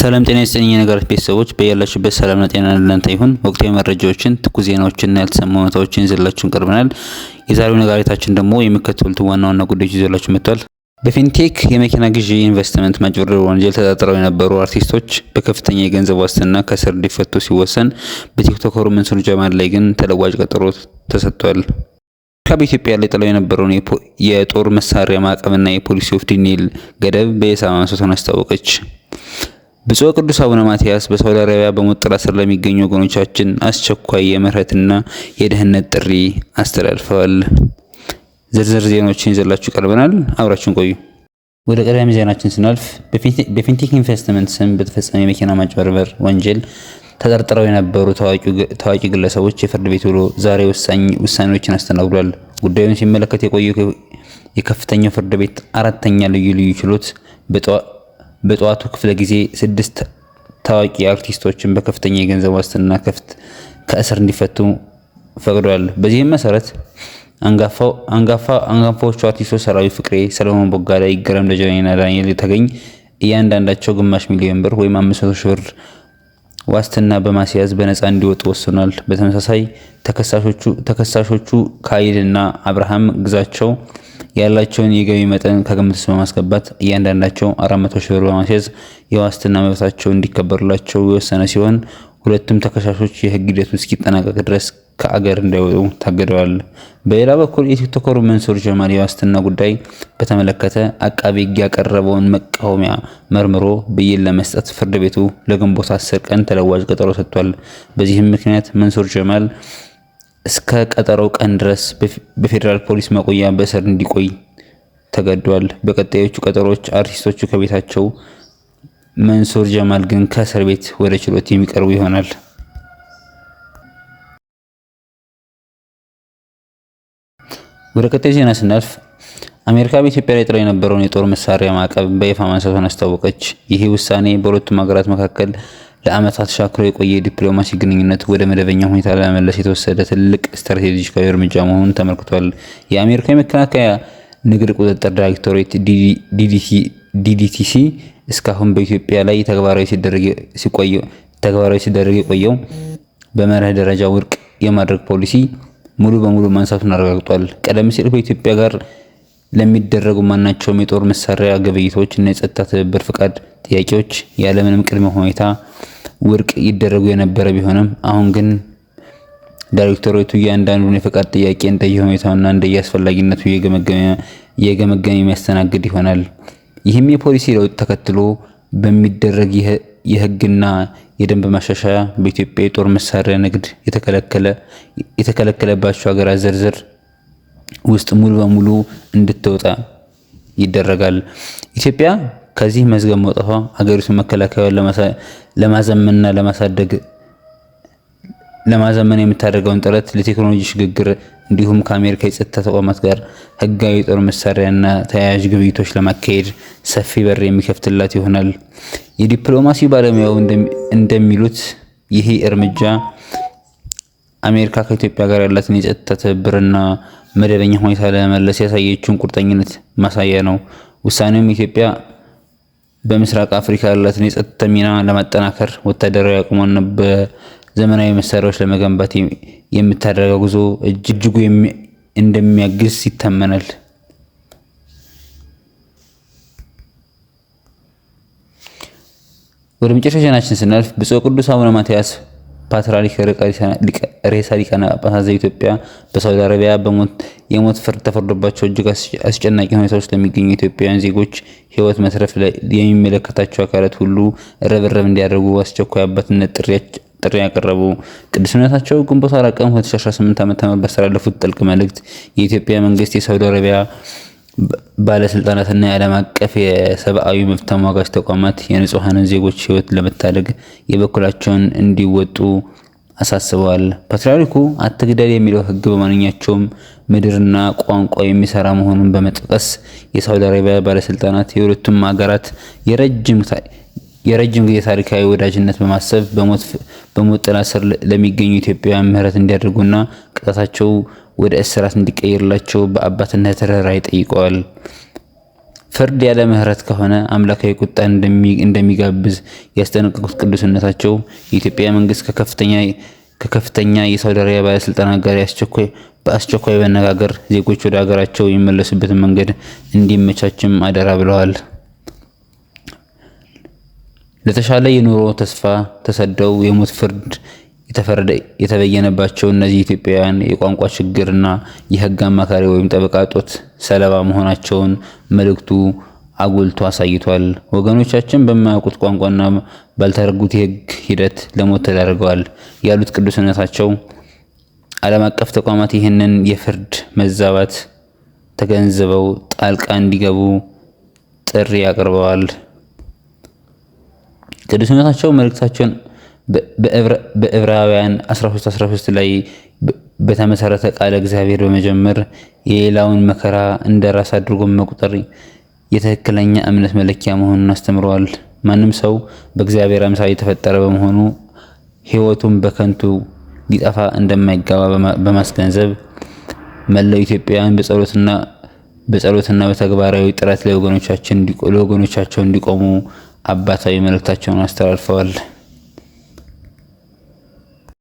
ሰላም ጤና ይስጥልኝ የነገራት ቤተሰቦች በያላችሁበት ሰላምና ጤና ለእናንተ ይሁን። ወቅታዊ መረጃዎችን፣ ትኩስ ዜናዎችንና ያልተሰሙ እውነታዎችን ይዘላችሁን ቀርበናል። የዛሬው ነጋሪታችን ደግሞ የሚከተሉትን ዋና ዋና ጉዳዮች ይዘላችሁ መጥቷል። በፊንቴክ የመኪና ግዢ ኢንቨስትመንት ማጭበርበር ወንጀል ተጠርጥረው የነበሩ አርቲስቶች በከፍተኛ የገንዘብ ዋስትና ከእስር እንዲፈቱ ሲወሰን፣ በቲክቶከሩ መንሱር ጀማል ላይ ግን ተለዋጭ ቀጠሮ ተሰጥቷል። በኢትዮጵያ ላይ ጥለው የነበረውን የጦር መሳሪያ ማዕቀብና የፖሊሲ ኦፍ ዲኔል ገደብ በኢሳማ ማንሳቷን አስታወቀች። ብፁዕ ቅዱስ አቡነ ማትያስ በሳውዲ አረቢያ በሞት ጥላ ስር ለሚገኙ ወገኖቻችን አስቸኳይ የምህረትና የደህንነት ጥሪ አስተላልፈዋል። ዝርዝር ዜናዎችን ይዘላችሁ ቀርበናል። አብራችሁን ቆዩ። ወደ ቀዳሚ ዜናችን ስናልፍ በፊንቴክ ኢንቨስትመንት ስም በተፈጸመ የመኪና ማጭበርበር ወንጀል ተጠርጥረው የነበሩ ታዋቂ ግለሰቦች የፍርድ ቤት ውሎ ዛሬ ውሳኔዎችን አስተናግዷል። ጉዳዩን ሲመለከት የቆየው የከፍተኛው ፍርድ ቤት አራተኛ ልዩ ችሎት በጠዋቱ ክፍለ ጊዜ 6 ታዋቂ አርቲስቶችን በከፍተኛ የገንዘብ ዋስትና ከእስር እንዲፈቱ ፈቅዷል። በዚህም መሰረት አንጋፋዎቹ አርቲስቶች ሰራዊት ፍቅሬ፣ ሰለሞን ቦጋለ፣ ይገረም ደጀኔና ዳንኤል ተገኝ እያንዳንዳቸው ግማሽ ሚሊዮን ብር ወይም 500 ሺህ ብር ዋስትና በማስያዝ በነፃ እንዲወጡ ወስኗል። በተመሳሳይ ተከሳሾቹ ካይድና አብርሃም ግዛቸው ያላቸውን የገቢ መጠን ከግምት ውስጥ በማስገባት እያንዳንዳቸው 400 ሺህ ብር በማስያዝ የዋስትና መብታቸው እንዲከበርላቸው የወሰነ ሲሆን ሁለቱም ተከሳሾች የህግ ሂደቱ እስኪጠናቀቅ ድረስ ከአገር እንዳይወጡ ታግደዋል። በሌላ በኩል የቲክቶከሩ መንሱር ጀማል የዋስትና ጉዳይ በተመለከተ አቃቤ ሕግ ያቀረበውን መቃወሚያ መርምሮ ብይን ለመስጠት ፍርድ ቤቱ ለግንቦት 10 ቀን ተለዋጭ ቀጠሮ ሰጥቷል። በዚህም ምክንያት መንሱር ጀማል እስከ ቀጠሮው ቀን ድረስ በፌዴራል ፖሊስ መቆያ በእስር እንዲቆይ ተገዷል። በቀጣዮቹ ቀጠሮች አርቲስቶቹ ከቤታቸው፣ መንሱር ጀማል ግን ከእስር ቤት ወደ ችሎት የሚቀርቡ ይሆናል። ወደ ቀጣይ ዜና ስናልፍ አሜሪካ በኢትዮጵያ ላይ ጥለው የነበረውን የጦር መሳሪያ ማዕቀብ በይፋ ማንሳቷን አስታወቀች። ይህ ውሳኔ በሁለቱም ሀገራት መካከል ለዓመታት ሻክሮ የቆየ ዲፕሎማሲ ግንኙነት ወደ መደበኛ ሁኔታ ለመመለስ የተወሰደ ትልቅ ስትራቴጂካዊ እርምጃ መሆኑን ተመልክቷል። የአሜሪካ የመከላከያ ንግድ ቁጥጥር ዳይሬክቶሬት ዲዲቲሲ እስካሁን በኢትዮጵያ ላይ ተግባራዊ ሲደረግ የቆየው በመርህ ደረጃ ውድቅ የማድረግ ፖሊሲ ሙሉ በሙሉ ማንሳቱን አረጋግጧል። ቀደም ሲል በኢትዮጵያ ጋር ለሚደረጉ ማናቸውም የጦር መሳሪያ ግብይቶች እና የጸጥታ ትብብር ፍቃድ ጥያቄዎች ያለምንም ቅድመ ሁኔታ ውድቅ ይደረጉ የነበረ ቢሆንም አሁን ግን ዳይሬክቶሬቱ እያንዳንዱን የፍቃድ ጥያቄ እንደየሁኔታውና እንደየአስፈላጊነቱ እየገመገመ የሚያስተናግድ ይሆናል። ይህም የፖሊሲ ለውጥ ተከትሎ በሚደረግ የህግና የደንብ ማሻሻያ በኢትዮጵያ የጦር መሳሪያ ንግድ የተከለከለባቸው ሀገራት ዝርዝር ውስጥ ሙሉ በሙሉ እንድትወጣ ይደረጋል። ኢትዮጵያ ከዚህ መዝገብ መውጣቷ ሀገሪቱ መከላከያውን ለማዘመንና ለማዘመን የምታደርገውን ጥረት ለቴክኖሎጂ ሽግግር እንዲሁም ከአሜሪካ የጸጥታ ተቋማት ጋር ህጋዊ የጦር መሳሪያና ተያያዥ ግብይቶች ለማካሄድ ሰፊ በር የሚከፍትላት ይሆናል። የዲፕሎማሲ ባለሙያው እንደሚሉት ይህ እርምጃ አሜሪካ ከኢትዮጵያ ጋር ያላትን የጸጥታ ትብብርና መደበኛ ሁኔታ ለመመለስ ያሳየችውን ቁርጠኝነት ማሳያ ነው። ውሳኔውም ኢትዮጵያ በምስራቅ አፍሪካ ያላትን የጸጥታ ሚና ለማጠናከር፣ ወታደራዊ አቅሟን በዘመናዊ መሳሪያዎች ለመገንባት የምታደርገው ጉዞ እጅጉ እንደሚያግዝ ይታመናል። ወደ መጨረሻ ዜናችን ስናልፍ ብፁዕ ቅዱስ አቡነ ማትያስ ፓትርያርክ ርዕሰ ሊቃነ ጳጳሳት ዘኢትዮጵያ በሳውዲ አረቢያ የሞት ፍርድ ተፈርዶባቸው እጅግ አስጨናቂ ሁኔታዎች ለሚገኙ ኢትዮጵያውያን ዜጎች ሕይወት መትረፍ የሚመለከታቸው አካላት ሁሉ ርብርብ እንዲያደርጉ አስቸኳይ አባትነት ጥሪ ያቀረቡ። ቅዱስነታቸው ግንቦት 4 ቀን 2018 ዓ.ም ባስተላለፉት ጥልቅ መልእክት የኢትዮጵያ መንግስት የሳውዲ አረቢያ ባለስልጣናትና የዓለም አቀፍ የሰብአዊ መብት ተሟጋች ተቋማት የንጹሃንን ዜጎች ሕይወት ለመታደግ የበኩላቸውን እንዲወጡ አሳስበዋል። ፓትርያርኩ አትግደል የሚለው ሕግ በማንኛቸውም ምድርና ቋንቋ የሚሰራ መሆኑን በመጥቀስ የሳውዲ አረቢያ ባለስልጣናት የሁለቱም ሀገራት የረጅም ጊዜ ታሪካዊ ወዳጅነት በማሰብ በሞት ጥላ ስር ለሚገኙ ኢትዮጵያውያን ምህረት እንዲያደርጉና ቅጣታቸው ወደ እስራት እንዲቀየርላቸው በአባትነት ርኅራኄ ጠይቀዋል። ፍርድ ያለ ምህረት ከሆነ አምላካዊ ቁጣን እንደሚጋብዝ ያስጠነቀቁት ቅዱስነታቸው የኢትዮጵያ መንግስት ከከፍተኛ የሳውዲ አረቢያ ባለስልጣናት ጋር በአስቸኳይ በመነጋገር ዜጎች ወደ ሀገራቸው የሚመለሱበትን መንገድ እንዲመቻችም አደራ ብለዋል። ለተሻለ የኑሮ ተስፋ ተሰደው የሞት ፍርድ የተበየነባቸው እነዚህ ኢትዮጵያውያን የቋንቋ ችግርና የህግ አማካሪ ወይም ጠበቃ እጦት ሰለባ መሆናቸውን መልእክቱ አጉልቶ አሳይቷል። ወገኖቻችን በማያውቁት ቋንቋና ባልተረዱት የህግ ሂደት ለሞት ተዳርገዋል ያሉት ቅዱስነታቸው ዓለም አቀፍ ተቋማት ይህንን የፍርድ መዛባት ተገንዝበው ጣልቃ እንዲገቡ ጥሪ አቅርበዋል። ቅዱስነታቸው መልእክታቸውን በዕብራውያን 13:13 ላይ በተመሰረተ ቃለ እግዚአብሔር በመጀመር የሌላውን መከራ እንደራስ አድርጎ መቁጠር የትክክለኛ እምነት መለኪያ መሆኑን አስተምረዋል። ማንም ሰው በእግዚአብሔር አምሳል የተፈጠረ በመሆኑ ህይወቱን በከንቱ ሊጠፋ እንደማይገባ በማስገንዘብ መላው ኢትዮጵያውያን በጸሎትና በተግባራዊ ጥረት ለወገኖቻቸው እንዲቆሙ አባታዊ መልእክታቸውን አስተላልፈዋል።